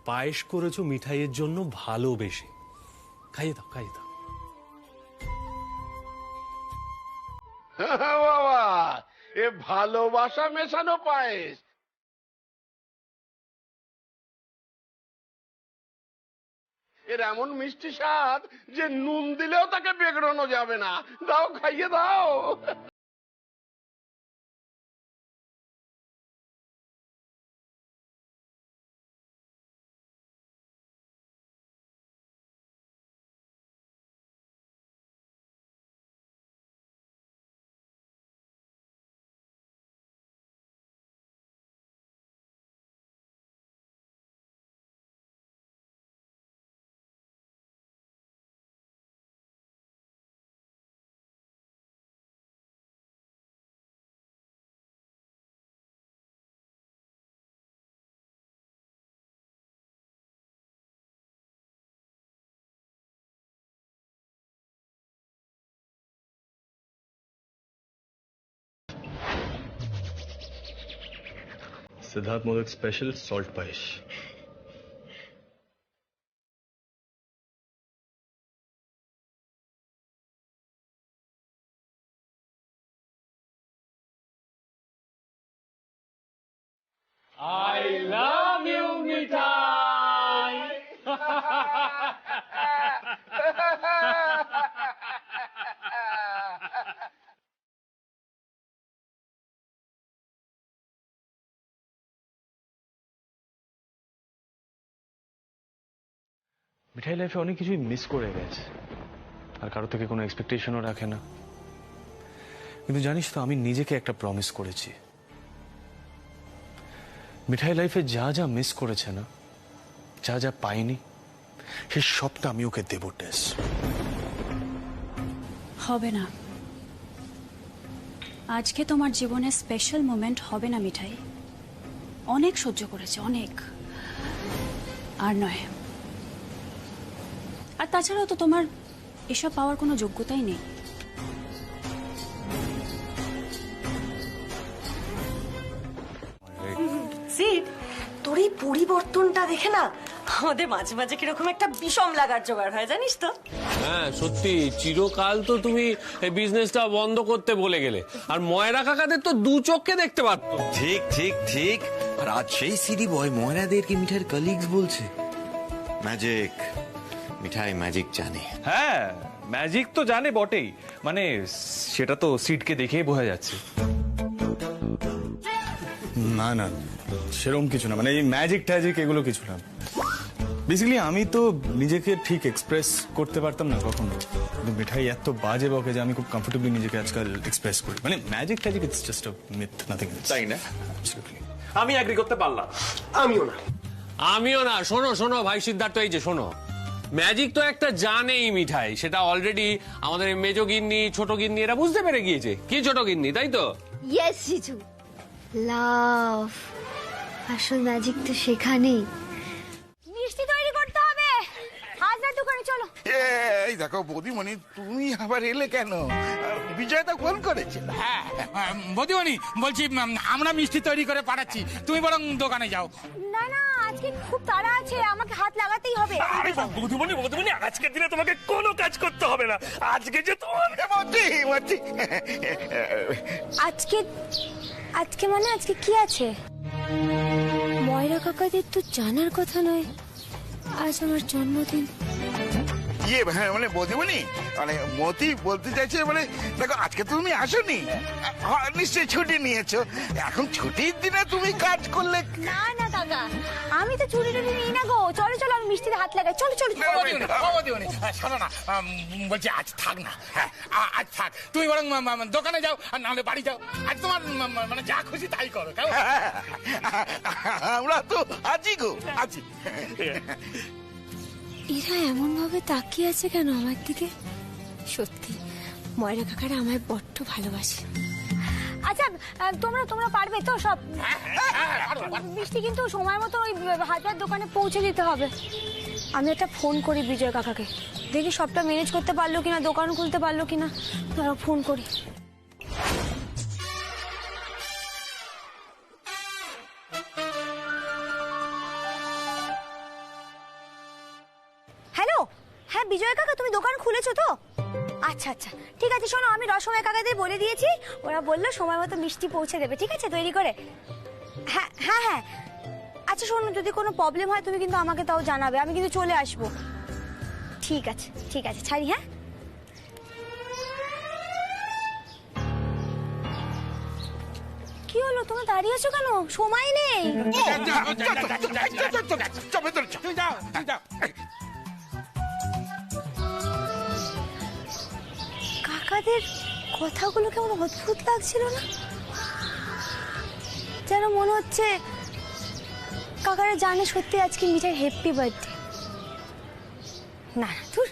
পায়েস করেছো মিঠাইয়ের জন্য ভালোবেসে। খাইয়ে দাও, খাইয়ে দাও। বাবা, এ ভালোবাসা মেশানো পায়েস। এর এমন মিষ্টি স্বাদ যে নুন দিলেও তাকে বেগড়ানো যাবে না। দাও, খাইয়ে দাও। सिद्धार्थ मोदक स्पेशल सॉल्ट पायस। I love you, Mithai. Mithai লাইফে অনেক কিছুই মিস করে গেছে, আর কারো থেকে কোনো এক্সপেকটেশনও রাখে না। কিন্তু জানিস তো, আমি নিজেকে একটা প্রমিস করেছি, মিঠাই লাইফে যা যা মিস করেছে না, যা যা পাইনি, সে সবটা আমি ওকে দেব। টেস হবে না, আজকে তোমার জীবনে স্পেশাল মোমেন্ট হবে না মিঠাই। অনেক সহ্য করেছে, অনেক, আর নয়। আর তাছাড়াও তো তোমার এসব পাওয়ার কোনো যোগ্যতাই নেই। সিড, তোর এই পরিবর্তনটা দেখে না আমাদের মাঝে মাঝে কিরকম একটা বিষম লাগার জোগাড় হয়, জানিস তো? হ্যাঁ সত্যি, চিরকাল তো তুমি এই বিজনেসটা বন্ধ করতে বলে গেলে, আর ময়রা কাকাদের তো দু চোখকে দেখতে পারতো। ঠিক ঠিক ঠিক। আর আজ সেই সিডি বয় ময়রাদেরকে মিঠাইয়ের কলিগস বলছে। ম্যাজিক, মিঠাই ম্যাজিক জানে। হ্যাঁ, ম্যাজিক তো জানে বটেই, মানে সেটা তো সিটকে দেখেই বোঝা যাচ্ছে। না না, সেরকম কিছু না, মানে এই ম্যাজিক ট্যাজিক এগুলো কিছু না। বেসিক্যালি আমি তো নিজেকে ঠিক এক্সপ্রেস করতে পারতাম না কখনো, কিন্তু মিঠাই এত বাজে বকে যে আমি খুব কমফোর্টেবলি নিজেকে আজকাল এক্সপ্রেস করি। মানে ম্যাজিক ট্যাজিক it's just a myth, nothing else. তাই না? আমি এগ্রি করতে পারলাম। আমিও না। শোনো শোনো ভাই সিদ্ধার্থ, এই যে শোনো, ম্যাজিক তো একটা জানেই মিঠাই, সেটা অলরেডি আমাদের মেজো গিন্নি, ছোট গিন্নি এরা বুঝতে পেরে গিয়েছে। কি ছোট গিন্নি, তাই তো? ইয়েস জিজু, লাভ। আসল ম্যাজিক তো সেখানেই। মিষ্টি তৈরি করতে হবে, হাজরা দোকানে চলো। এই দেখো বৌদিমণি, তুমি আবার এলে কেন? বিজয় তো ফোন করেছিল। হ্যাঁ বৌদিমণি, বলছি আমরা মিষ্টি তৈরি করে পাঠাচ্ছি, তুমি বরং দোকানে যাও। না না, আজকে খুব তাড়া আছে, আমাকে হাত লাগাতেই হবে। বৌদিমণি বৌদিমণি, আজকের দিনে তোমাকে কোনো কাজ করতে হবে না। আজকে যে তোমার আজকে আজকে মানে আজকে কি আছে? ময়রা কাকাদের তো জানার কথা নয় আজ আমার জন্মদিন। ইয়ে মানে বৌদিমণি, মানে মতি বলতে চাইছে, মানে দেখো আজকে তো তুমি আসোনি, নিশ্চয়ই ছুটি নিয়েছো। এখন ছুটির দিনে তুমি কাজ করলে। না না কাকা, আমি তো চুরি টুরি নিই না গো। চলো চলো, আমি মিষ্টিতে হাত লাগাই। চলো চলো। বৌদিমণি শোনো না, বলছি আজ থাক না। হ্যাঁ আজ থাক, তুমি বরং দোকানে যাও, আর নাহলে বাড়ি যাও। আজ তোমার মানে যা খুশি তাই করো। আমরা তো আছি গো, আছি। এরা এমন ভাবে তাকিয়ে আছে কেন আমার দিকে? সত্যি ময়রা কাকারা আমায় বড্ড ভালোবাসে। আচ্ছা তোমরা তোমরা পারবে তো সব? মিষ্টি কিন্তু সময় মতো ওই হাজার দোকানে পৌঁছে দিতে হবে। আমি একটা ফোন করি বিজয় কাকাকে, দেখি সবটা ম্যানেজ করতে পারলো কিনা, দোকান খুলতে পারলো কিনা। তারা ফোন করি। হ্যাঁ বিজয় কাকা, তুমি দোকান খুলেছো তো? আচ্ছা আচ্ছা ঠিক আছে, শোনো আমি রসময় কাকাদের বলে দিয়েছি, ওরা বললো সময় মতো মিষ্টি পৌঁছে দেবে, ঠিক আছে তৈরি করে। হ্যাঁ হ্যাঁ হ্যাঁ আচ্ছা শোনো, যদি কোনো প্রবলেম হয় তুমি কিন্তু আমাকে তাও জানাবে, আমি কিন্তু চলে আসবো। ঠিক আছে ছাড়ি, হ্যাঁ। কি হলো, তুমি দাঁড়িয়ে আছো কেন? সময় নেই। তুমি যাও। কাকাদের কথাগুলো কেমন অদ্ভুত লাগছিল না? যেন মনে হচ্ছে কাকারা জানে সত্যি আজকে মিঠাই হ্যাপি বার্থডে। না ধুর,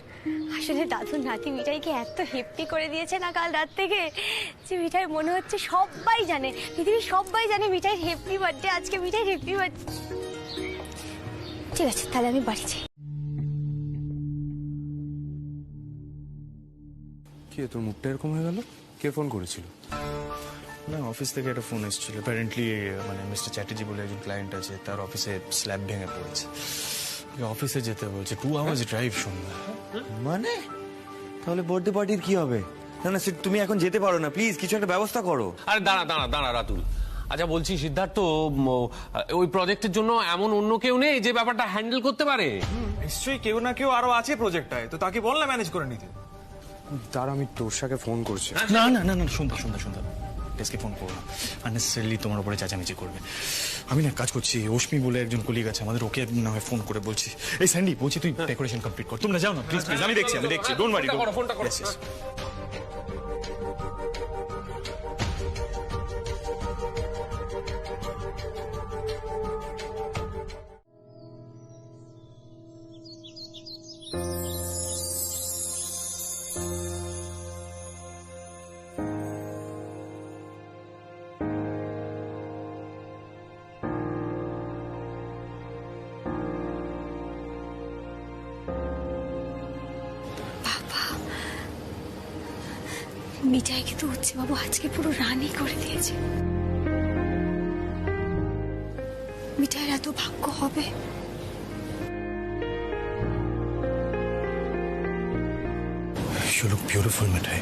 আসলে দাদুর নাতি মিঠাইকে এত হ্যাপি করে দিয়েছে না কাল রাত থেকে, যে মিঠাই মনে হচ্ছে সবাই জানে, পৃথিবীর সবাই জানে মিঠাইয়ের হ্যাপি বার্থডে আজকে, মিঠাইয়ের হ্যাপি বার্থডে। ঠিক আছে তাহলে আমি বাড়ি যাই। কি তোর মুখটা এরকম হয়ে গেল? কে ফোন করেছিল? না, অফিস থেকে একটা ফোন এসেছিল। অ্যাপারেন্টলি মানে মিস্টার চ্যাটার্জি বলে একজন ক্লায়েন্ট আছে, তার অফিসে স্ল্যাব ভেঙে পড়েছে, অফিসে যেতে বলছে, 2 hours ড্রাইভ। শুনবে মানে তাহলে বার্থডে পার্টির কি হবে? না না সিট, তুমি এখন যেতে পারো না, প্লিজ কিছু একটা ব্যবস্থা করো। আরে দাঁড়া রাতুল। আচ্ছা বলছি সিদ্ধার্থ, ওই প্রজেক্টের জন্য এমন অন্য কেউ নেই যে ব্যাপারটা হ্যান্ডেল করতে পারে? নিশ্চয়ই কেউ না কেউ আরো আছে প্রজেক্টটায়, তো তাকে বল না ম্যানেজ করে নিতে। তার আমি তোরসাকে ফোন করছি। না না না না, শুনতে ডেস্কে ফোন করো না, আননেসেসারিলি তোমার উপরে চেঁচামেচি করবে। আমি না কাজ করছি, অশ্মি বলে একজন কলিগ আছে আমাদের, ওকে না হয় ফোন করে বলছি। এই স্যান্ডি বলছি তুই ডেকোরেশন কমপ্লিট কর, তোমরা যাও না প্লিজ প্লিজ, আমি দেখছি ডোন্ট ওয়ারি। ফোনটা করো। মিঠাইকে তো উচ্ছে বাবু আজকে পুরো রানী করে দিয়েছে। মিঠাইয়ের এত ভাগ্য হবে? You look beautiful, মিঠাই।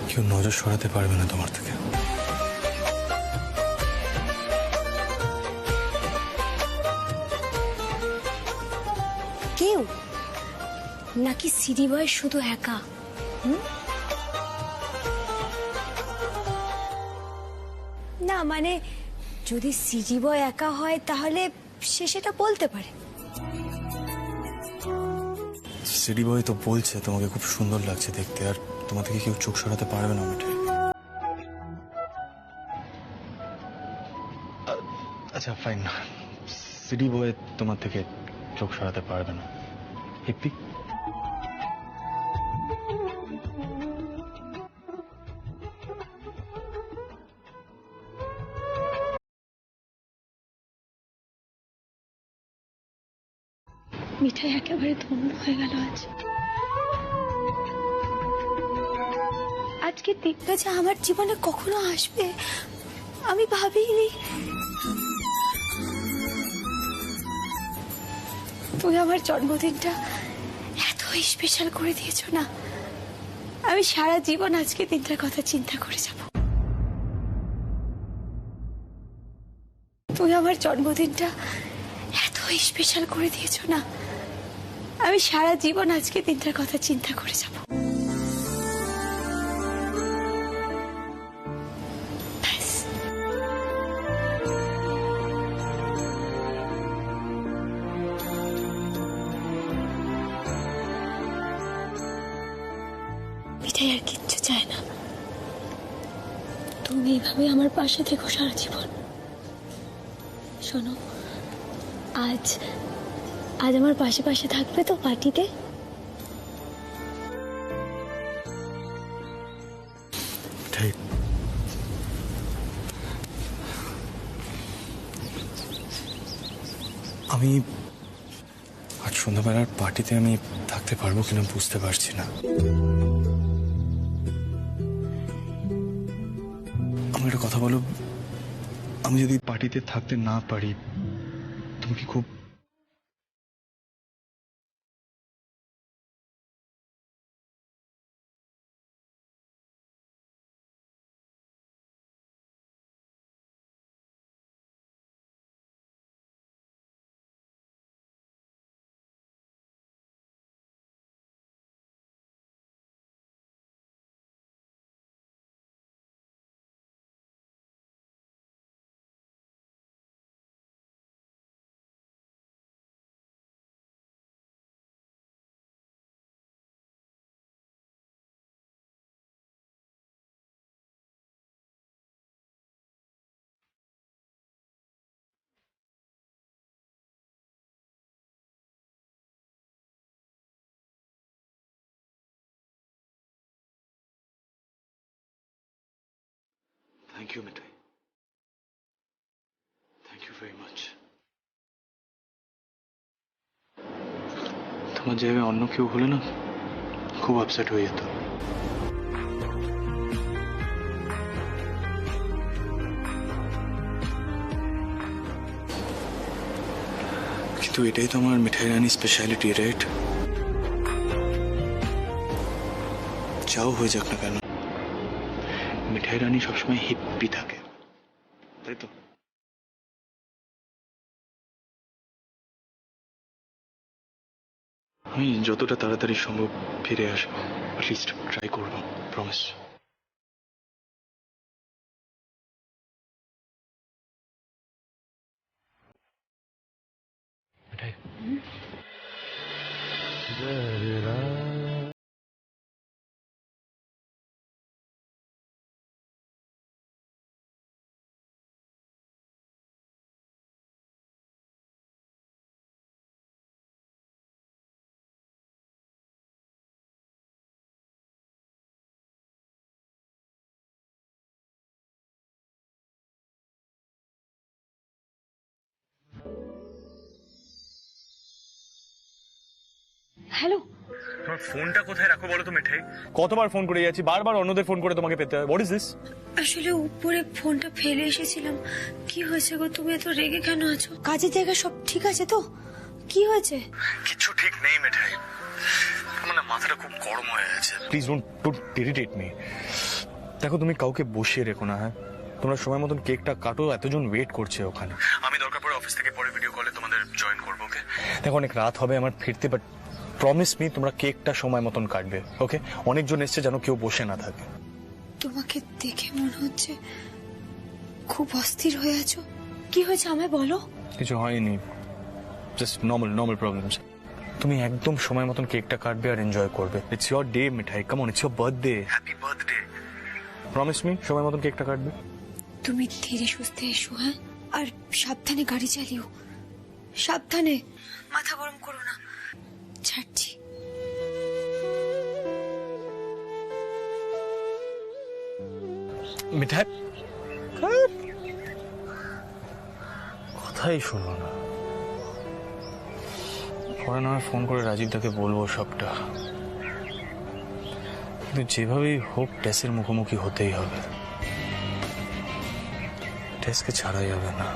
কেউ নজর সরাতে পারবে না তোমার থেকে। কেউ নাকি সিডি বয় শুধু একা? না মানে যদি সিডি বয় একা হয় তাহলে সে সেটা বলতে পারে। সিডি বয় তো বলছে তোমাকে খুব সুন্দর লাগছে দেখতে, আর তোমার থেকে কেউ চোখ সরাতে পারবে না মিঠাই। আচ্ছা ফাইন, সিডি বয় তোমার থেকে চোখ সরাতে পারবে না। হিপ্পি মিঠাই একেবারে ধন্য হয়ে গেল আজ। আজকে দিনটা যে আমার জীবনে কখনো আসবে আমি ভাবিনি। তুই আমার জন্মদিনটা এত স্পেশাল করে দিয়েছো না, আমি সারা জীবন আজকে দিনটার কথা চিন্তা করে যাব। তুই আমার জন্মদিনটা এত স্পেশাল করে দিয়েছো না, আমি সারা জীবন আজকে দিনটার কথা চিন্তা করে যাব। মিঠাই আর কিচ্ছু চায় না, তুমি এইভাবে আমার পাশে থেকো সারা জীবন। শোনো, আজ আমার পাশে পাশে থাকবে তো পার্টিতে? ঠিক আমি আজ সন্ধ্যাবেলার পার্টিতে আমি থাকতে পারবো কিনা বুঝতে পারছি না। আমার একটা কথা বলো, আমি যদি পার্টিতে থাকতে না পারি তুমি কি খুব you Mithai, thank you very much. তোমার জায়গায় অন্য কেউ হলে না খুব আপসেট হয়ে যেত। কিন্তু এটাই তো আমার মিঠাই রানী স্পেশালিটি, রাইট? যাও হয়ে যাক না কেন, মিঠাই রানী সবসময় হিপ্পি থাকে, তাই তো? আমি যতটা তাড়াতাড়ি সম্ভব ফিরে আসবো, অ্যাটলিস্ট ট্রাই করবো, প্রমিস। মিঠাই, হ্যালো, তোমার ফোনটা কোথায় রাখো বলো তো মিঠাই? কতবার ফোন করে যাচ্ছি, বারবার অন্যদের ফোন করে তোমাকে পেতে হয়। What is this? আসলে উপরে ফোনটা ফেলে এসেছিলাম। কি হয়েছে গো, তুমি এত রেগে কেন আছো? কাজের জায়গা সব ঠিক আছে তো? কি হয়েছে? কিছু ঠিক নেই মিঠাই, আমার না মাথাটা খুব গরম হয়ে আছে। Please don't irritate me. দেখো, তুমি কাউকে বসিয়ে রেখো না, হ্যাঁ? তোমরা সময় মতন কেকটা কাটো, এতজন ওয়েট করছে ওখানে। আমি দরকার পড়ে অফিস থেকে পরে ভিডিও কলে তোমাদের জয়েন করবো, ওকে? দেখো, অনেক রাত হবে আমার ফিরতে, বাট প্রমিস মি তোমরা কেকটা সময় মতন কাটবে, ওকে? অনেকজন এসছে, যেন কেউ বসে না থাকে। তোমাকে দেখে মনে হচ্ছে খুব অস্থির হয়ে আছো। কি হয়েছে আমায় বলো। কিছু হয়নি, জাস্ট নর্মাল প্রবলেমস। তুমি একদম সময় মতন কেকটা কাটবে আর এনজয় করবে। It's your day Mithai, come on, it's your birthday. Happy birthday. Promise me সময় মতন কেকটা কাটবে। তুমি ধীরে সুস্থে এসো, হ্যাঁ? আর সাবধানে গাড়ি চালিও, সাবধানে। মাথা গরম করো না। ছাড়ছি। মিঠাই কথাই শুনলো না। পরে না ফোন করে রাজীবদাকে বলবো সবটা, কিন্তু যেভাবেই হোক টেসের মুখোমুখি হতেই হবে। টেসকে ছাড়া যাবে না।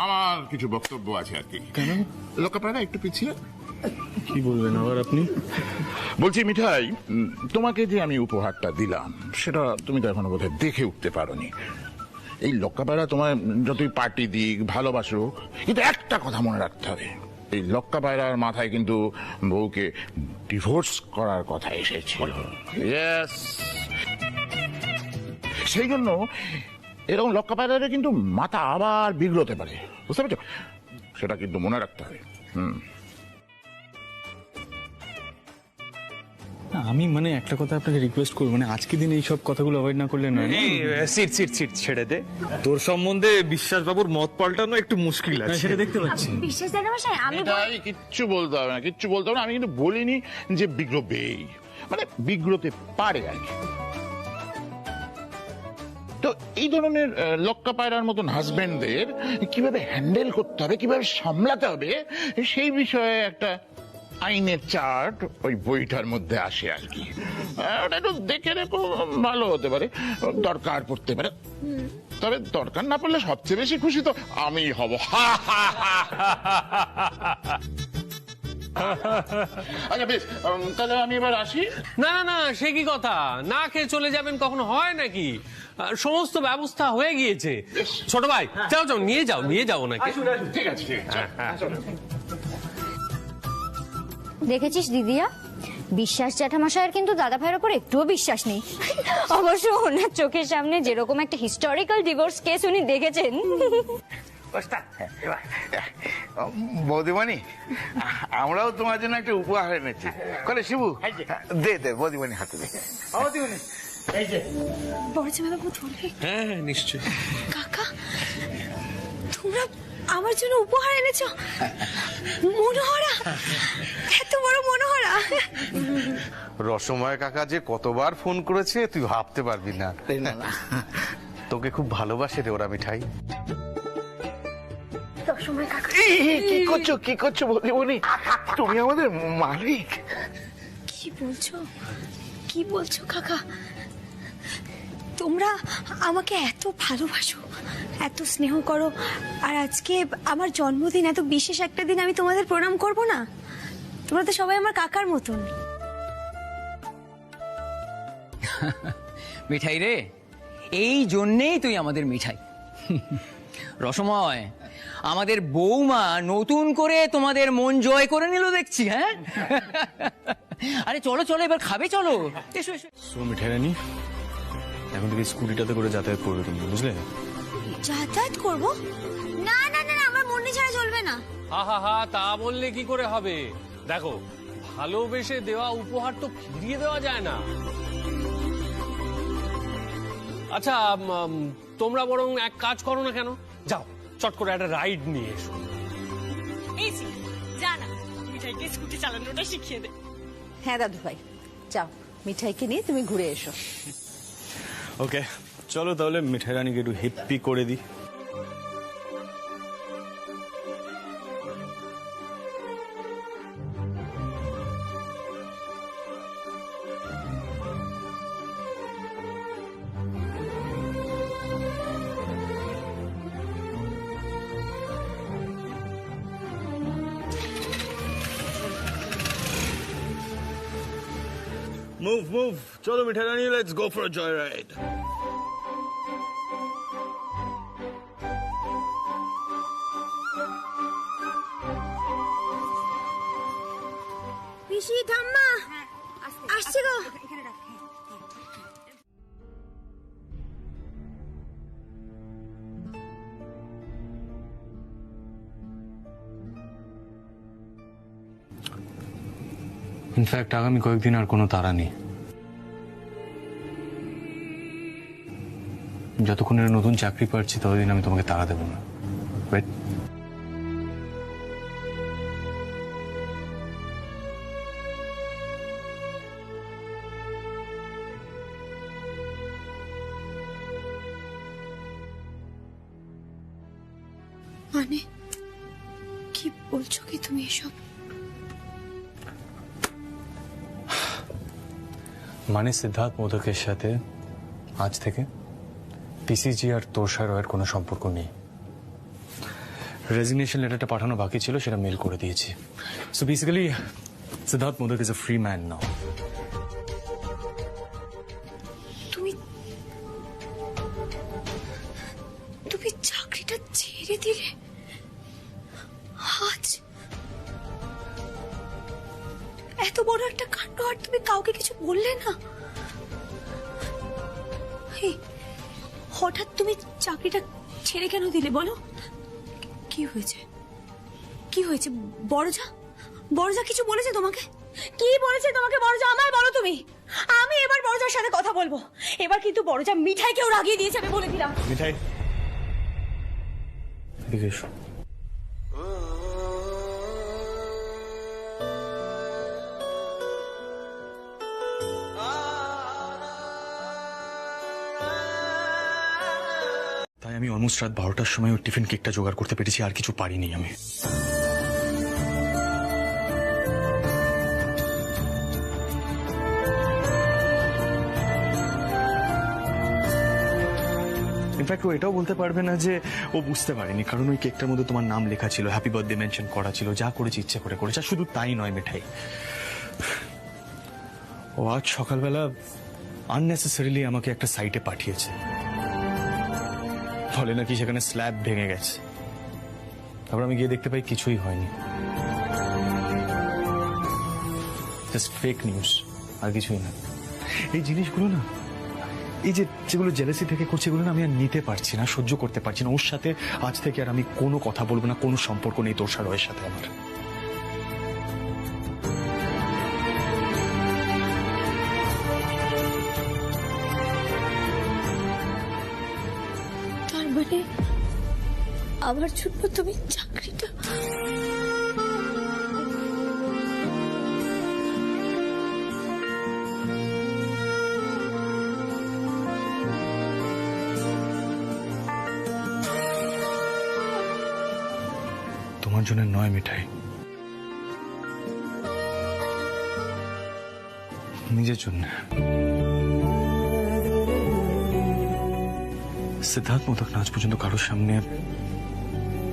আমার কিছু বক্তব্য আছে আর কি। কেন? লোকাপাড়া একটু পিছিয়ে। কি বলবেন আবার আপনি? বলছি মিঠাই, তোমাকে যে আমি উপহারটা দিলাম সেটা তুমি তো এখনো বোধহয় দেখে উঠতে পারোনি। এই লক্কাপাড়া তোমার যতই পার্টি দিক, ভালোবাসুক, কিন্তু একটা কথা মনে রাখতে হবে, এই লক্কাপাড়ার মাথায় কিন্তু বউকে ডিভোর্স করার কথা এসেছিল। ইয়েস, সেই জন্য এরকম লক্কাপাড়ারে কিন্তু মাথা আবার বিগড়তে পারে, বুঝতে পারছো? সেটা কিন্তু মনে রাখতে হবে। না, আমি মানে একটা কথা আপনাকে রিকোয়েস্ট করবো, মানে আজকে দিন এই সব কথাগুলো অ্যাভয়েড না করলে নয়। এই সিট ছেড়ে দে। তোর সম্বন্ধে বিশ্বাস বাবুর মত পাল্টানো একটু মুশকিল আছে। সেটা দেখতে পাচ্ছি। বিশ্বাস দাদামশাই আমি এটাই, কিচ্ছু বলতে হবে না, কিচ্ছু বলতে হবে না। আমি কিন্তু বলিনি যে বিগ্রবেই, মানে বিগ্রতে পারে আর কি। তো এই ধরনের লক্কা পায়রার মতন হাজবেন্ডদের কিভাবে হ্যান্ডেল করতে হবে, কিভাবে সামলাতে হবে, সেই বিষয়ে একটা আইনের চার্ট ওই বইটার মধ্যে আসে আর কি। ওটা একটু দেখে রেখো, ভালো হতে পারে, দরকার পড়তে পারে। তবে দরকার না পড়লে সবচেয়ে বেশি খুশি তো আমি হব। আচ্ছা বেশ, তাহলে আমি এবার আসি। না না না, সে কি কথা? না খেয়ে চলে যাবেন কখনো হয় নাকি? সমস্ত ব্যবস্থা হয়ে গিয়েছে। ছোট ভাই, যাও যাও, নিয়ে যাও নাকি। ঠিক আছে, ঠিক আছে। দেখেছিস দিদিয়া, বিশ্বাস জ্যাঠামশাইয়ের কিন্তু দাদা ভাইয়ের ওপর একটুও বিশ্বাস নেই। অবশ্য ওনার চোখের সামনে যেরকম একটা হিস্টোরিক্যাল ডিভোর্স কেস উনি দেখেছেন। বৌদিমণি, আমরাও তোমার জন্য একটা উপহার এনেছি। করে শিবু, দে বৌদিমণি হাতে দে। বড়জামাইবাবু ধরবে? হ্যাঁ হ্যাঁ, নিশ্চয়ই। কাকা, তোমরা আমার জন্য উপহার এনেছো? মনোহরা, এত বড় মনোহরা। রসময় কাকা যে কতবার ফোন করেছে তুই ভাবতে পারবি না। তোকে খুব ভালোবাসে রে ওরা মিঠাই। রসময় কাকা, কি করছো বৌদিমণি? তুমি আমাদের মালিক। কি বলছো কাকা? তোমরা আমাকে এত ভালোবাসো, এত স্নেহ করো, আর আজকে আমার জন্মদিন, এত বিশেষ একটা দিন, আমি তোমাদের প্রণাম করব না? তোমরা তো সবাই আমার কাকার মতন। মিঠাই রে, এই জন্যেই তুই আমাদের মিঠাই। রসময়, আমাদের বৌমা নতুন করে তোমাদের মন জয় করে নিল দেখছি। হ্যাঁ, আরে চলো চলো, এবার খাবে, চলো এসো এসো। সো মিঠাই রানী, এখন থেকে স্কুটিটাতে করে যাতায়াত করবে তুমি, বুঝলে? যাতায়াত করব? না না না, আমার মন্ডি ছাড়া চলবে না। হা, তা বললে কি করে হবে? দেখো, ভালোবেসে দেওয়া উপহার তো ফিরিয়ে দেওয়া যায় না। আচ্ছা, তোমরা বরং এক কাজ করো না কেন, যাও চট করে একটা রাইড নিয়ে এসো। যা না, মিঠাইকে স্কুটি চালানোটা শিখিয়ে দে। হ্যাঁ দাদু ভাই, যাও মিঠাইকে নিয়ে তুমি ঘুরে এসো। ওকে, চলো তাহলে মিঠাই রানীকে একটু হ্যাপি করে দিই। মুভ, চলো Mithai Rani, let's go for a joy ride. পিসি ঠাম্মা আসছে গো। ইনফ্যাক্ট আগামী কয়েকদিন আর কোনো তাড়া নেই। যতক্ষণ এর নতুন চাকরি পাচ্ছি ততদিন আমি তোমাকে তাড়া দেবো না। ওয়েট। মানে কি বলছো কি তুমি এসব? মানে সিদ্ধার্থ মোদকের সাথে আজ থেকে পিসিজি আর তোষার কোনো সম্পর্ক নেই। রেজিগনেশন লেটারটা পাঠানো বাকি ছিল, সেটা মেল করে দিয়েছি। So basically Siddharth Modak is a free man now. তুমি তুমি চাকরিটা ছেড়ে দিলে আজ? এত বড় একটা কাণ্ড, আর তুমি কাউকে কিছু বললে না? এই, হঠাৎ তুমি চাকরিটা ছেড়ে কেন দিলে বলো? কি হয়েছে? কি হয়েছে? বড়জা কিছু বলেছে তোমাকে? কি বলেছে তোমাকে বড়জা? আমায় বলো তুমি। আমি এবার বড়জার সাথে কথা বলবো। এবার কিন্তু বড়জা মিঠাইকেও রাগিয়ে দিয়েছে, আমি বলে দিলাম। মিঠাই, এদিকে এসো। তাই আমি অলমোস্ট রাত 12টার সময় ওই টিফিন কেকটা জোগাড় করতে পেরেছি, আর কিছু পারিনি আমি। ইনফ্যাক্ট ও এটাও বলতে পারবে না যে ও বুঝতে পারেনি, কারণ ওই কেকটার মধ্যে তোমার নাম লেখা ছিল, হ্যাপি বার্থডে মেনশন করা ছিল। যা করেছে ইচ্ছে করে করেছে। আর শুধু তাই নয় মিঠাই, ও আজ সকালবেলা আননেসেসারিলি আমাকে একটা সাইটে পাঠিয়েছে, বলে নাকি সেখানে স্ল্যাব ভেঙে গেছে। তারপর আমি গিয়ে দেখতে পাই কিছুই হয়নি, জাস্ট ফেক নিউজ, আর কিছুই না। এই জিনিসগুলো না, এই যেগুলো জেলাসি থেকে করছে, এগুলো না আমি আর নিতে পারছি না, সহ্য করতে পারছি না। ওর সাথে আজ থেকে আর আমি কোনো কথা বলবো না, কোনো সম্পর্ক নেই তোর সাথে আমার। তার মানে আমার জন্য তুমি চাকরিটা? তোমার জন্য নয় মিঠাই, নিজের জন্য। সিদ্ধার্থ মোদক আজ পর্যন্ত কারোর সামনে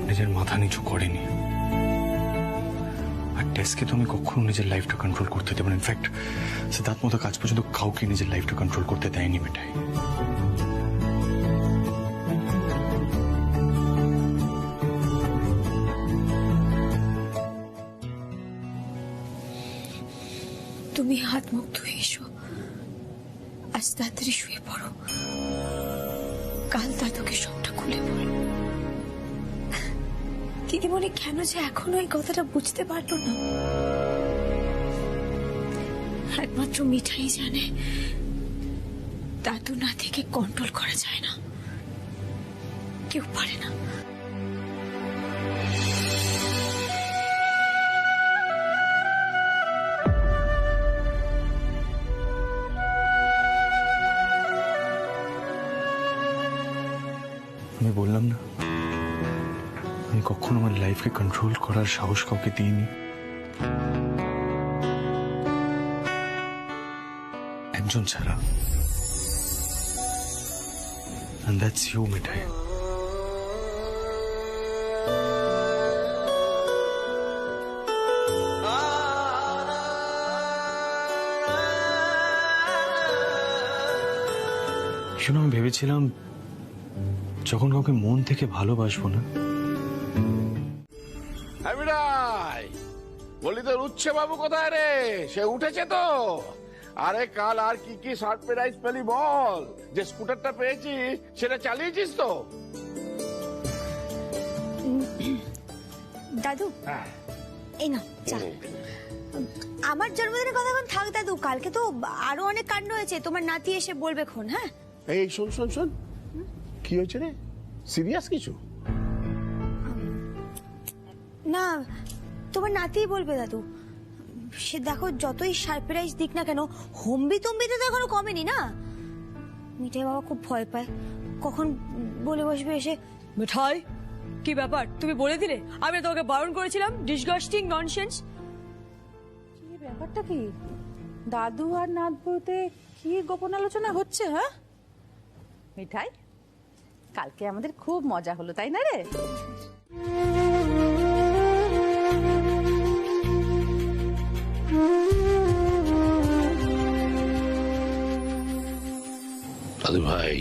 নিজের মাথা নিচু করেনি, আর টেস্টকে তো আমি কখনো নিজের লাইফটা কন্ট্রোল করতে দেবো না। ইনফ্যাক্ট সিদ্ধার্থ মোদক আজ পর্যন্ত কাউকে নিজের লাইফটা কন্ট্রোল করতে দেয়নি মিঠাই। তুমি হাত মুখ ধুয়ে এসো, আজ তাড়াতাড়ি শুয়ে পড়ো, কাল দাদুকে সবটা খুলে বলো। দিদিমণি কেন যে এখনো এই কথাটা বুঝতে পারলো না? একমাত্র মিঠাই জানে দাদু না থেকে কন্ট্রোল করা যায় না, কেউ পারে না। আমি বললাম না, আমি কখনো আমার লাইফকে কন্ট্রোল করার সাহস কাউকে দিইনি। একজন ছাড়া, and that's you, মিঠাই। শোনো, আমি ভেবেছিলাম যখন কাউকে মন থেকে ভালোবাসবো না, বলি তোর উচ্ছে বাবু কোথায় রে? সে উঠেছে তো? আরে কাল আর কি কি সারপ্রাইজ পেলি বল? যে স্কুটারটা পেয়েছিস সেটা চালিয়েছিস তো? দাদু, এই না চা। আমার জন্মদিনের কথা এখন থাক দাদু, কালকে তো আরো অনেক কাণ্ড হয়েছে, তোমার নাতি এসে বলবে খন। হ্যাঁ এই শোন শোন শোন, কি হয়েছে রে? সিরিয়াস কিছু? না, তোমার নাতিই বলবে দাদু। সে দেখো যতই সারপ্রাইজ দিক না কেন, হম্বি তম্বিতে তো এখনো কমেনি না। মিঠাই বাবা খুব ভয় পায়, কখন বলে বসবে এসে, মিঠাই কি ব্যাপার তুমি বলে দিলে? আমি তোমাকে বারণ করেছিলাম। Disgusting nonsense. কি ব্যাপারটা কি? দাদু আর নাতবুতে কি গোপন আলোচনা হচ্ছে? হ্যাঁ মিঠাই, কালকে আমাদের খুব মজা হলো, তাই না রে? দাদু ভাই,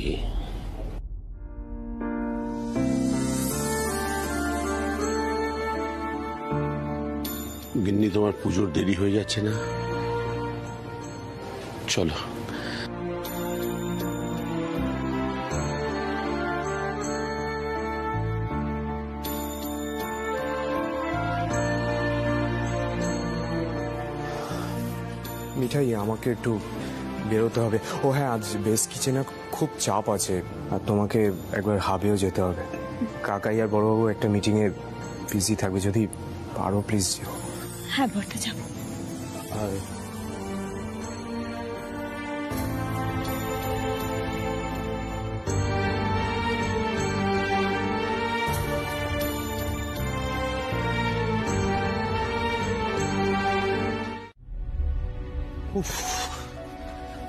গিন্নি তোমার পুজোর দেরি হয়ে যাচ্ছে না? চলো। মিঠাই, আমাকে একটু বেরোতে হবে। ও হ্যাঁ, আজ বেশ কিচেনে খুব চাপ আছে, আর তোমাকে একবার হাবেও যেতে হবে। কাকাই আর বড়বাবু একটা মিটিংয়ে বিজি থাকবে, যদি পারো প্লিজ যেও। হ্যাঁ বর্দা, যাবো। আর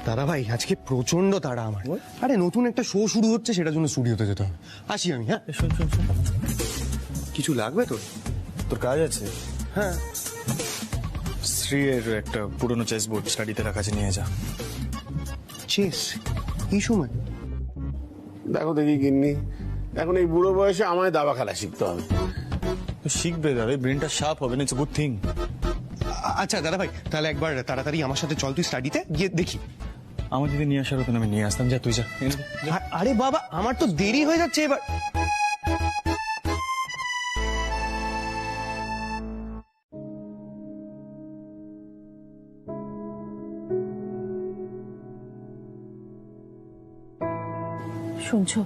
দাদা ভাই, আজকে প্রচন্ড তাড়া আমার। আরে নতুন একটা শো শুরু হচ্ছে, সেটার জন্য স্টুডিওতে যেতে হবে। আসি আমি। হ্যাঁ শোন শোন শোন, কিছু লাগবে তোর? তোর কাজ আছে? হ্যাঁ, শ্রীয়ের একটা পুরনো চেস বোর্ড স্টাডিতে রাখা আছে, নিয়ে যা। চেস এই সময়? দেখো দেখি গিন্নি, এখন এই বুড়ো বয়সে আমায় দাবা খেলা শিখতে হবে। শিখবে দাদা, ব্রেনটা শার্প হবে না, ইটস গুড থিং। আচ্ছা দাদা ভাই, তাহলে একবার তাড়াতাড়ি আমার সাথে চল, তুই স্টাডিতে গিয়ে দেখি। আমার যদি নিয়ে আসার হতো না, আমি নিয়ে আসতাম। যা তুই যা। আরে বাবা, আমার তো দেরি হয়ে যাচ্ছে এবার। শুনছো,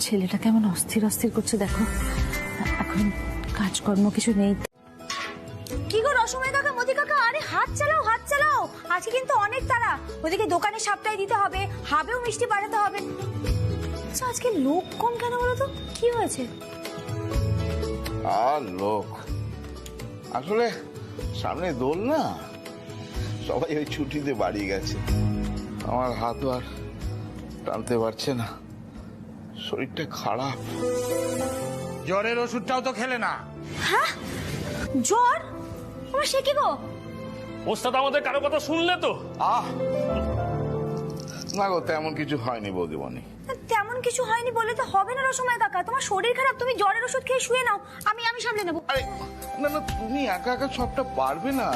ছেলেটা কেমন অস্থির অস্থির করছে দেখো। এখন কাজকর্ম কিছু নেই। কি গো রসময় কাকা, মতি কাকা, আরে হাত চালাও, হাত চালাও। আজকে কিন্তু অনেক তাড়া। ওদিকে দোকানে সাপটাই দিতে হবে, হাবেও মিষ্টি বানাতে হবে। আচ্ছা, আজকে লোক কম কেন বলো তো? কি হয়েছে? আর লোক আসলে সামনে দোল না, সবাই ওই ছুটিতে বাড়ি গেছে। আমার হাত আর টানতে পারছে না, শরীরটা খারাপ। জ্বরের ওষুধটাও তো খেলে না। হ্যাঁ, জ্বর? আমার সে কি গো? ওস্তাদ আমাদের কারো কথা শুনলে তো? না গো, তেমন কিছু হয়নি বৌদিমণি। তেমন কিছু হয়নি বলে তো হবে না রসময় কাকা। তোমার শরীর খারাপ, তুমি জ্বরের ওষুধ খেয়ে শুয়ে নাও, আমি সামলে নেবো। আরে না না, তুমি একা একা সবটা পারবে না।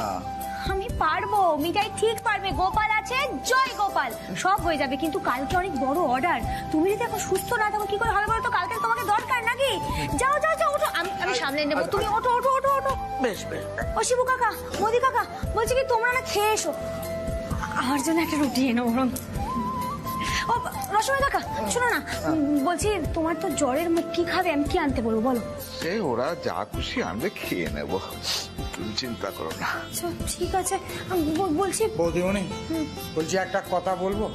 আমি পারবো, মিঠাই ঠিক পারবে। গোপাল আছে, জয় গোপাল, সব হয়ে যাবে। কিন্তু কালকে অনেক বড় অর্ডার, তুমি যদি এখন সুস্থ না থাকো কি করে হবে বলো তো? কালকে তোমাকে দরকার নাকি? যাও যাও যাও, ওঠো, আমি সামলে নেবো। তুমি ওঠো ওঠো ওঠো ওঠো। বেশ বেশ। ও শিবু কাকা, মোদি কাকা, বলছি কি তোমরা না খেয়ে এসো, আমার জন্য একটা রুটি এনো বরং। ও রসময় কাকা, শোনো না, বলছি তোমার তো জ্বরের মুখ, কি খাবে? আমি কি আনতে বলবো বলো? সে ওরা যা খুশি আনবে, খেয়ে নেবো, তুমি চিন্তা করো না। আচ্ছা ঠিক আছে, বলছি বৌদিমণি, বলছি একটা কথা বলবো।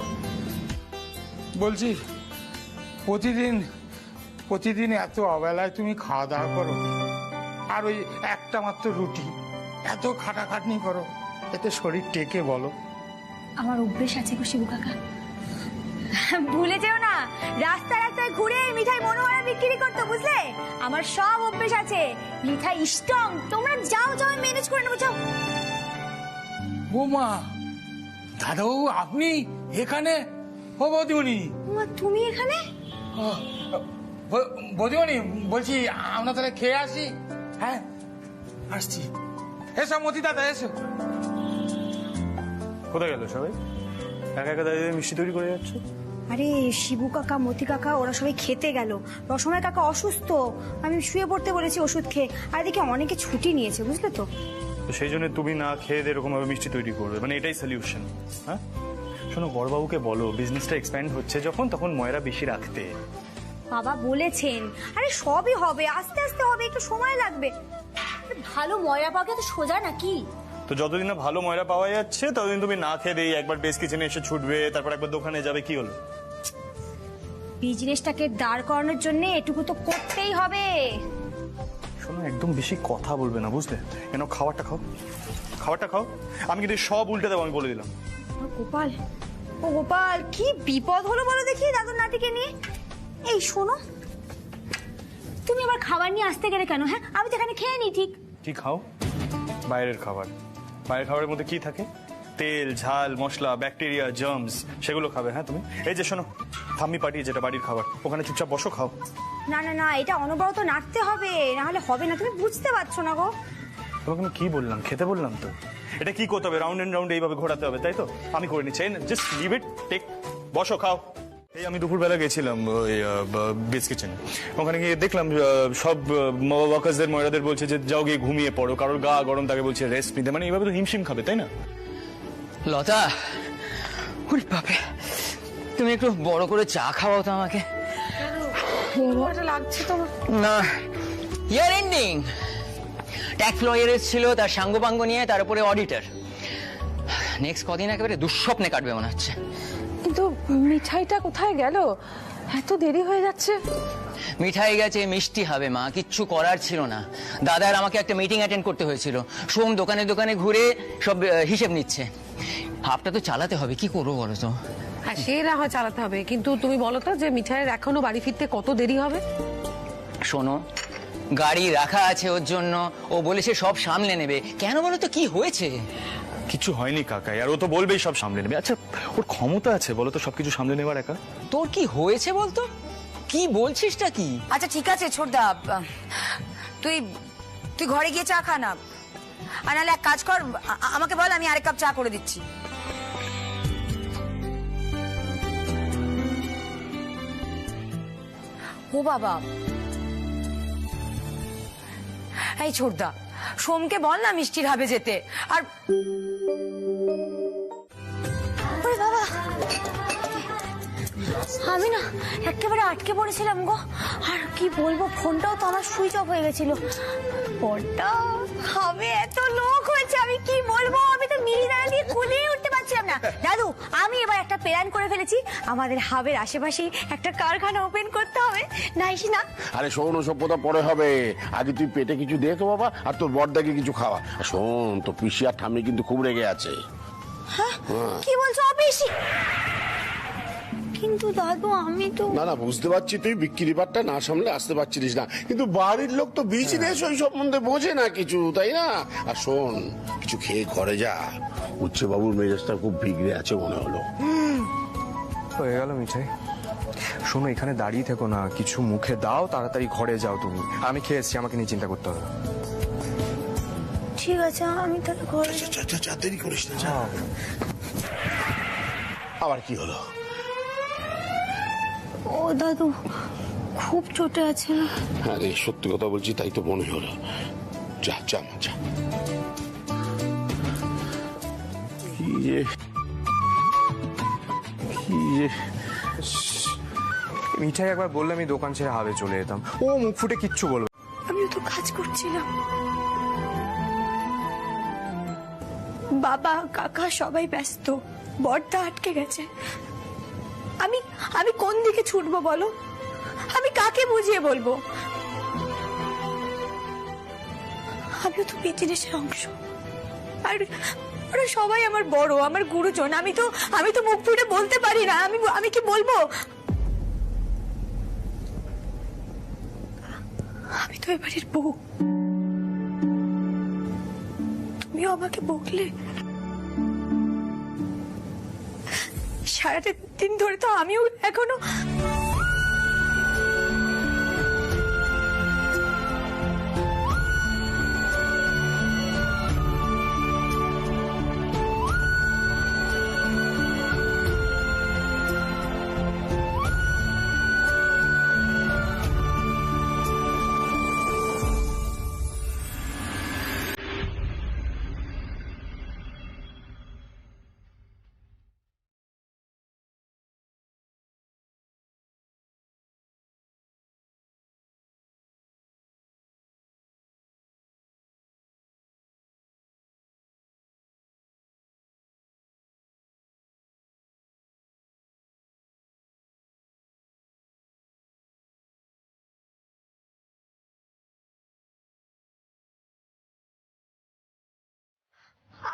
বলছি প্রতিদিন এত অবেলায় তুমি খাওয়া দাওয়া করো, আর ওই একটা মাত্র রুটি, এত খাটাখাটনি করো, এতে শরীর টেকে বলো? আমার অভ্যেস আছে গো শিবু কাকা, ভুলে যেও না। রাস্তায় রাস্তায় ঘুরে মিঠাই মনোহরা বিক্রি করতে, বুঝলে? আমার সব অভ্যেস আছে, মিঠাই স্ট্রং। তোমরা যাও যাও, ম্যানেজ করে নেবো, যাও। বৌমা, দাদাবাবু আপনি এখানে? ও বৌদিমণি, তুমি এখানে? বৌদিমণি, বলছি আমরা তাহলে খেয়ে আসি। হ্যাঁ আসছি। এসো মতি দাদা, এসো। কোথায় গেল সবাই? একা একা দাঁড়িয়ে মিষ্টি তৈরি করে যাচ্ছে। আরে শিবু কাকা, মতি কাকা, ওরা সবাই খেতে গেল। রসময় কাকা অসুস্থ, আমি শুয়ে পড়তে বলেছি ওষুধ খেয়ে। আর এদিকে অনেকে ছুটি নিয়েছে, বুঝলে তো? সেই জন্য তুমি না খেয়ে এরকম ভাবে মিষ্টি তৈরি করবে, মানে এটাই সলিউশন? হ্যাঁ শোনো, বড়বাবুকে বলো বিজনেসটা এক্সপ্যান্ড হচ্ছে যখন, তখন ময়রা বেশি রাখতে। বাবা বলেছেন, আরে সবই হবে, আস্তে আস্তে হবে, একটু সময় লাগবে। ভালো ময়রা পাওয়া তো সোজা নাকি? তো যতদিন না ভালো ময়রা পাওয়া যাচ্ছে, ততদিন তুমি না খেয়ে দিয়ে একবার বেস কিচেনে এসে ছুটবে, তারপর একবার দোকানে যাবে, কি হলো? বিজনেসটাকে দাঁড় করানোর জন্য এটুকু তো করতেই হবে। শোনো, একদম বেশি কথা বলবে না, বুঝলে? কেন? খাবারটা খাও, খাবারটা খাও। আমি কিন্তু সব উল্টে দেবো, আমি বলে দিলাম। গোপাল, ও গোপাল, কি বিপদ হলো বলো দেখি দাদুর নাতিকে নিয়ে। এই শোনো, তুমি আবার খাবার নিয়ে আসতে গেলে কেন? হ্যাঁ, আমি তো এখানে খেয়ে নি। ঠিক কি খাও? বাইরের খাবার। বাইরের খাবারের মধ্যে কি থাকে? তেল, ঝাল, মশলা, ব্যাকটেরিয়া, জার্মস, সেগুলো খাবে। হ্যাঁ তুমি এই যে শোনো, থাম্মি পার্টি যেটা বাড়ির খাবার, ওখানে চুপচাপ বসো, খাও। না না না, এটা অনবরত নাড়তে হবে, না হলে হবে না। তুমি বুঝতে পারছো না গো। তোমাকে আমি কি বললাম? খেতে বললাম তো। এটা কি করতে হবে? রাউন্ড এন্ড রাউন্ড এইভাবে ঘোরাতে হবে, তাই তো? আমি করে নিচ্ছি, জাস্ট লিভ ইট, টেক, বসো, খাও। এই আমি দুপুরবেলা গেছিলাম ওই বেস কিচেনে। ওখানে গিয়ে দেখলাম সব ওয়ার্কার্সদের, মহিলাদের বলছে যে যাও গিয়ে ঘুমিয়ে পড়ো, কারোর গা গরম তাকে বলছে রেস্ট নিতে। মানে এইভাবে তো হিমশিম খাবে, তাই না? লতা, ওরে বাপরে, তুমি একটু বড় করে চা খাওয়াও তো আমাকে। লাগছে তোমার? না, ইয়ার এন্ডিং, ট্যাক্স লয়ার ছিল, তার সাঙ্গপাঙ্গ নিয়ে, তার উপরে অডিটর। নেক্সট কদিন একেবারে দুঃস্বপ্নে কাটবে মনে হচ্ছে। কিন্তু মিঠাইটা কোথায় গেল? এত দেরি হয়ে যাচ্ছে। মিঠাই গেছে, মিষ্টি হবে মা, কিচ্ছু করার ছিল না। দাদার আমাকে একটা মিটিং অ্যাটেন্ড করতে হয়েছিল। সোম দোকানে দোকানে ঘুরে সব হিসেব নিচ্ছে। হাফটা তো চালাতে হবে, কি করবো বলো তো? হ্যাঁ, সে না হয় চালাতে হবে, কিন্তু তুমি বলো তো যে মিঠাইয়ের এখনো বাড়ি ফিরতে কত দেরি হবে? শোনো, গাড়ি রাখা আছে ওর জন্য, ও বলেছে সব সামলে নেবে। কেন বলো তো, কি হয়েছে? কিছু হয়নি কাকাই, আর ও তো বলবেই সব সামলে নেবে। আচ্ছা, ওর ক্ষমতা আছে বলো তো সবকিছু সামলে নেবার একা? তোর কি হয়েছে বলতো? কি বলছিসটা কি? আচ্ছা ঠিক আছে ছোটদা, তুই তুই ঘরে গিয়ে চা খা না, আর নাহলে এক কাজ কর, আমাকে বল, আমি আরেক কাপ চা করে দিচ্ছি। ও বাবা, এই ছোটদা, সোমকে বল না মিষ্টির হাবে যেতে। আর ওরে বাবা, আমি না একেবারে আটকে পড়েছিলাম গো। আর কি বলবো, ফোনটাও তো আমার সুইচ অফ হয়ে গেছিল। ফোনটা হবে, এত লোক হয়েছে, আমি কি বলবো, আমি তো মিহিদানা দিয়ে কুলিয়ে উঠতে পারছিলাম না। দাদু, আমি এবার একটা প্ল্যান করে ফেলেছি, আমাদের হাবের আশেপাশেই একটা কারখানা ওপেন করতে হবে। নাইস না? আরে শোন, ওসব কথা পরে হবে, আগে তুই পেটে কিছু দে তো বাবা, আর তোর বড়দাকে কিছু খাওয়া। আর শোন, তো পিসি আর ঠাম্মি কিন্তু খুব রেগে আছে। হ্যাঁ, কি বলছো? অপিসি? কিন্তু দাদু, আমি তো না না, বুঝতে পারছি তুই বিক্রি বাট্টা না সামলে আসতে পারছিস না, কিন্তু বাড়ির লোক তো বিজনেস ওই সম্বন্ধে বোঝে না কিছু, তাই না? আর শোন, কিছু খেয়ে ঘরে যা, উচ্চ বাবুর মেজাজটা খুব বিগড়ে আছে মনে হলো। হয়ে গেল মিঠাই। শোনো, এখানে দাঁড়িয়ে থেকো না, কিছু মুখে দাও, তাড়াতাড়ি ঘরে যাও তুমি। আমি খেয়ে এসছি, আমাকে নিয়ে চিন্তা করতে হবে। ঠিক আছে, আমি তাহলে ঘরে দেরি করিস না, যা। আবার কি হলো? ও দাদু, খুব চোটে আছে না? আরে সত্যি কথা বলছি, তাই তো মনে হলো। যা যা মা, যা। মিঠাই একবার বললে আমি দোকান ছেড়ে হাবে চলে যেতাম, ও মুখ ফুটে কিচ্ছু বলবে। আমিও তো কাজ করছিলাম, বাবা কাকা সবাই ব্যস্ত, বড়দা আটকে গেছে। আমি কোন দিকে ছুটবো বলো? আমি কাকে বুঝিয়ে বলবো? আমিও তো বিজনেসের অংশ, আর ওরা সবাই আমার বড়, আমার গুরুজন। আমি তো মুখ ফুটে বলতে পারি না। আমি কি বলবো? আমি তো এবারের বউ, তুমিও আমাকে বকলে। সারাটা দিন ধরে তো আমিও এখনো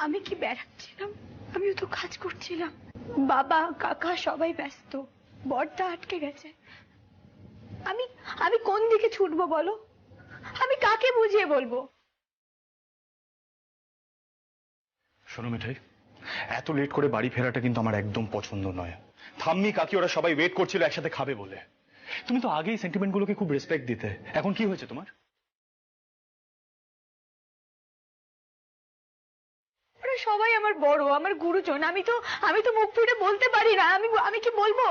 আমি কি বেড়াচ্ছিলাম? আমিও তো কাজ করছিলাম, বাবা কাকা সবাই ব্যস্ত, বড়দা আটকে গেছে। আমি আমি কোন দিকে ছুটবো বলো? আমি কাকে বুঝিয়ে বলবো? শোনো মিঠাই, এত লেট করে বাড়ি ফেরাটা কিন্তু আমার একদম পছন্দ নয়। ঠাম্মি কাকি ওরা সবাই ওয়েট করছিল একসাথে খাবে বলে। তুমি তো আগেই সেন্টিমেন্ট গুলোকে খুব রেসপেক্ট দিতে, এখন কি হয়েছে তোমার? ওরা সবাই আমার বড়, আমার গুরুজন। আমি তো মুখ ফুটে বলতে পারি না। আমি কি বলবো?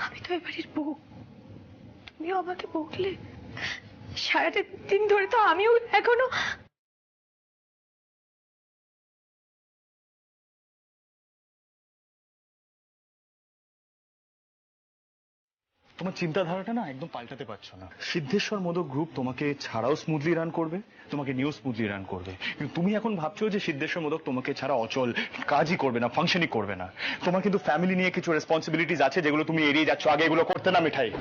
আমি তো এবারের বউ, তুমিও আমাকে বকলে। সারাটা দিন ধরে তো আমিও এখনো। তোমার চিন্তাধারাটা না একদম পাল্টাতে পারছো না। সিদ্ধেশ্বর মোদক গ্রুপ তোমাকে ছাড়াও স্মুথলি রান করবে, তোমাকে নিয়েও স্মুথলি রান করবে, কিন্তু তুমি এখন ভাবছো যে সিদ্ধেশ্বর মোদক তোমাকে ছাড়া অচল, কাজই করবে না, ফাংশনই করবে না। তোমার কিন্তু ফ্যামিলি নিয়ে কিছু রেসপন্সিবিলিটিস আছে যেগুলো তুমি এড়িয়ে যাচ্ছ। আগে এগুলো করতে না মিঠাই।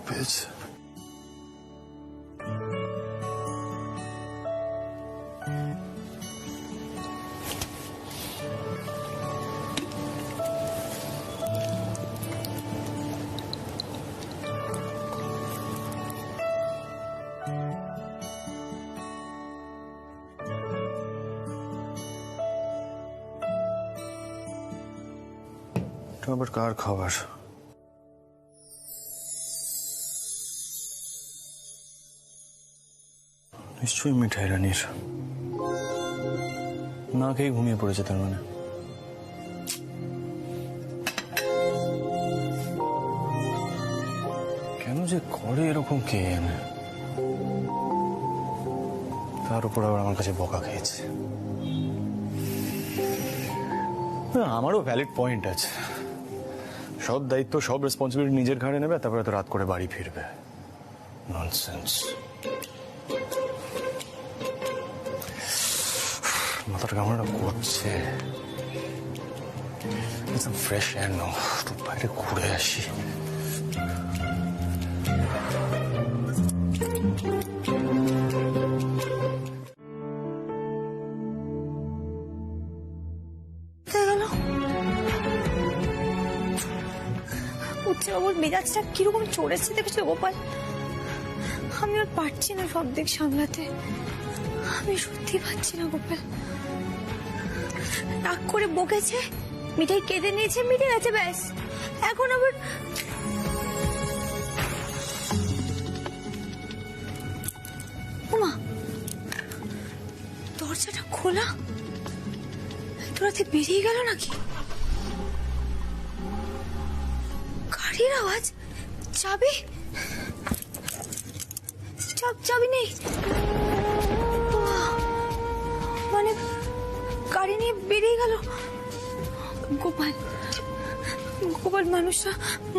পেয়েছে। আবার কার খাবার? নিশ্চয়ই মিঠাই রানীর। না খেয়ে ঘুমিয়ে পড়েছে তার মানে। কেন যে করে এরকম কে জানে। তার উপর আবার আমার কাছে বকা খেয়েছে। আমারও ভ্যালিড পয়েন্ট আছে। সব দায়িত্ব, সব রেসপন্সিবিলিটি নিজের ঘাড়ে নেবে, তারপরে তো রাত করে বাড়ি ফিরবে। ননসেন্স। মাথাটা কেমন করছে। ফ্রেশ এয়ার নাও, একটু বাইরে ঘুরে আসি। ওর মেজাজটা কিরকম চড়েছে দেখেছো গোপাল? আমি আর পারছি না সব দিক সামলাতে। আমি সত্যি পারছি না গোপাল। রাগ করে বকেছে, মিঠাই কেঁদে নিয়েছে, মিটে গেছে, ব্যাস। এখন আবার ওমা, দরজাটা খোলা। তোরাতে বেরিয়ে গেল নাকি? গাড়ির আওয়াজ, চাবি চাবি নেই। মানে গাড়ি নিয়ে বেরিয়ে গেল। গোপাল গোপাল মানুষটা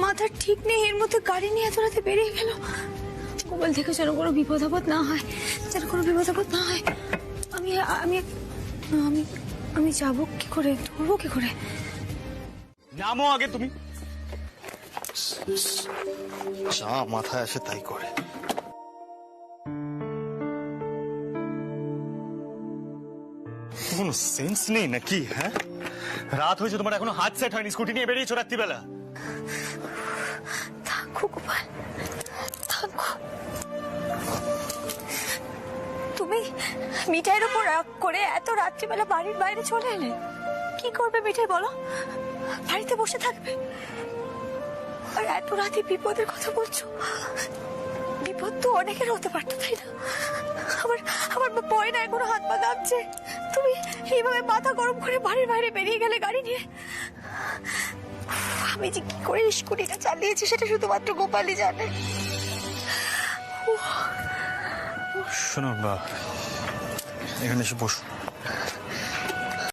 মাথার ঠিক নেই, এর মধ্যে গাড়ি নিয়ে এত রাতে বেরিয়ে গেল। গোপাল থেকে যেন কোনো বিপদ আপদ না হয়, যেন কোনো বিপদ আপদ না হয়। আমি আমি আমি আমি যাবো কি করে, ধরবো কি করে? নামো আগে তুমি। যা মাথায় আসে তাই করে। কোনো সেন্স নেই নাকি? হ্যাঁ, রাত হয়েছে, তোমার এখনো হাত সেট হয়নি, স্কুটি নিয়ে বেরিয়েছো রাত্রিবেলা। থাকো গোপাল, থাকো। তুমি মিঠাইয়ের উপর রাগ করে এত রাত্রিবেলা বাড়ির বাইরে চলে এলে। কি করবে মিঠাই বলো? বাড়িতে বসে থাকবে? আর এত রাতে বিপদের কথা বলছো। বিপদ তো অনেকের হতে পারতো, তাই না? আমার ভয় না, এখনো হাত পা কাঁপছে। তুমি এইভাবে মাথা গরম করে বাড়ির বাইরে বেরিয়ে গেলে গাড়ি নিয়ে। আমি যে কি করে স্কুটিটা চালিয়েছি সেটা শুধুমাত্র গোপালই জানে। শোনো, এখানে এসে বসো।